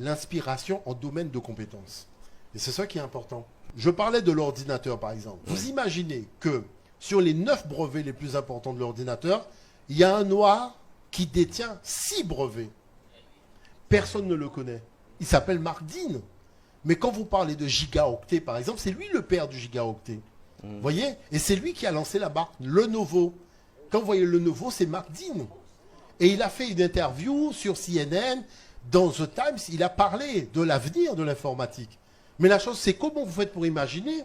l'inspiration en domaine de compétences. Et c'est ça qui est important. Je parlais de l'ordinateur, par exemple. Vous imaginez que sur les 9 brevets les plus importants de l'ordinateur, il y a un noir qui détient 6 brevets. Personne ne le connaît. Il s'appelle Mark Dean. Mais quand vous parlez de gigaoctet, par exemple, c'est lui le père du gigaoctet. Vous voyez? Et c'est lui qui a lancé la marque Lenovo. Quand vous voyez Lenovo, c'est Mark Dean. Et il a fait une interview sur CNN, dans The Times, il a parlé de l'avenir de l'informatique. Mais la chose, c'est comment vous faites pour imaginer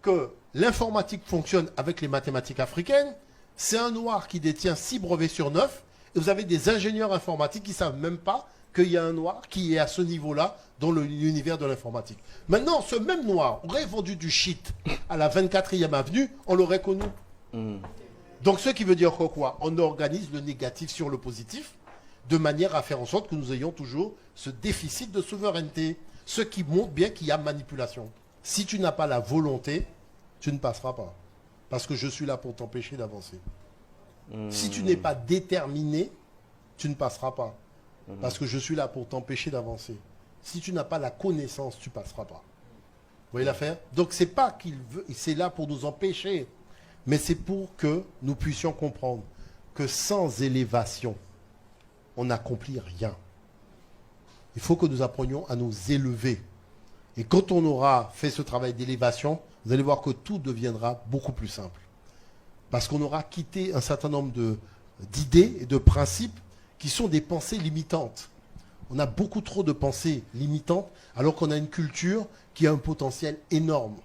que l'informatique fonctionne avec les mathématiques africaines. C'est un noir qui détient 6 brevets sur 9. Et vous avez des ingénieurs informatiques qui ne savent même pas qu'il y a un noir qui est à ce niveau-là dans l'univers de l'informatique. Maintenant, ce même noir aurait vendu du shit à la 24e avenue, on l'aurait connu. Donc, ce qui veut dire que quoi? On organise le négatif sur le positif de manière à faire en sorte que nous ayons toujours ce déficit de souveraineté. Ce qui montre bien qu'il y a manipulation. Si tu n'as pas la volonté, tu ne passeras pas. Parce que je suis là pour t'empêcher d'avancer. Si tu n'es pas déterminé, tu ne passeras pas. Parce que je suis là pour t'empêcher d'avancer. Si tu n'as pas la connaissance, tu ne passeras pas. Vous voyez l'affaire? Donc c'est pas qu'il veut, c'est là pour nous empêcher. Mais c'est pour que nous puissions comprendre que sans élévation, on n'accomplit rien. Il faut que nous apprenions à nous élever. Et quand on aura fait ce travail d'élévation, vous allez voir que tout deviendra beaucoup plus simple. Parce qu'on aura quitté un certain nombre d'idées et de principes qui sont des pensées limitantes. On a beaucoup trop de pensées limitantes alors qu'on a une culture qui a un potentiel énorme.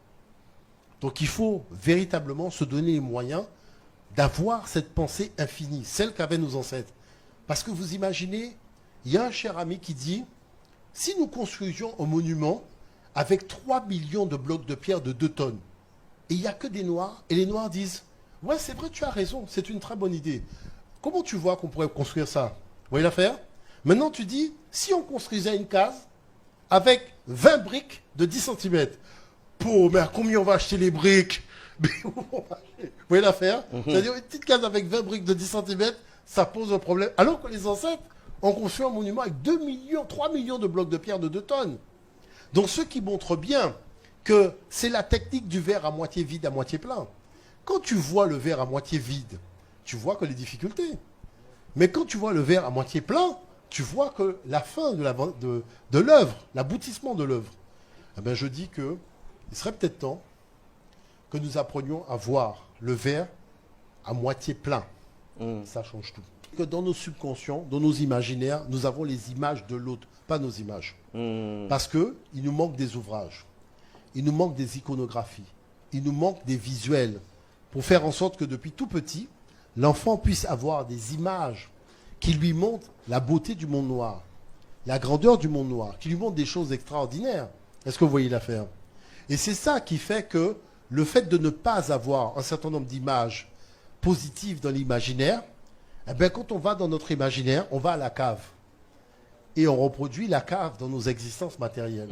Donc il faut véritablement se donner les moyens d'avoir cette pensée infinie, celle qu'avaient nos ancêtres. Parce que vous imaginez, il y a un cher ami qui dit, si nous construisions un monument avec 3 millions de blocs de pierre de 2 tonnes, et il n'y a que des noirs, et les noirs disent, ouais c'est vrai, tu as raison, c'est une très bonne idée. Comment tu vois qu'on pourrait construire ça? Vous voyez l'affaire? Maintenant tu dis, si on construisait une case avec 20 briques de 10 cm, mais à combien on va acheter les briques? Vous voyez l'affaire? C'est-à-dire une petite case avec 20 briques de 10 cm, ça pose un problème. Alors que les ancêtres ont construit un monument avec 2 millions, 3 millions de blocs de pierre de 2 tonnes. Donc ce qui montre bien que c'est la technique du verre à moitié vide, à moitié plein. Quand tu vois le verre à moitié vide, tu vois que les difficultés. Mais quand tu vois le verre à moitié plein, tu vois que la fin de l'œuvre, l'aboutissement de l'œuvre. Eh bien, je dis que il serait peut-être temps que nous apprenions à voir le verre à moitié plein. Ça change tout. Que dans nos subconscients, dans nos imaginaires, nous avons les images de l'autre, pas nos images. Parce qu'il nous manque des ouvrages, il nous manque des iconographies, il nous manque des visuels pour faire en sorte que depuis tout petit, l'enfant puisse avoir des images qui lui montrent la beauté du monde noir, la grandeur du monde noir, qui lui montrent des choses extraordinaires. Est-ce que vous voyez l'affaire? Et c'est ça qui fait que le fait de ne pas avoir un certain nombre d'images positives dans l'imaginaire, eh bien, quand on va dans notre imaginaire, on va à la cave. Et on reproduit la cave dans nos existences matérielles.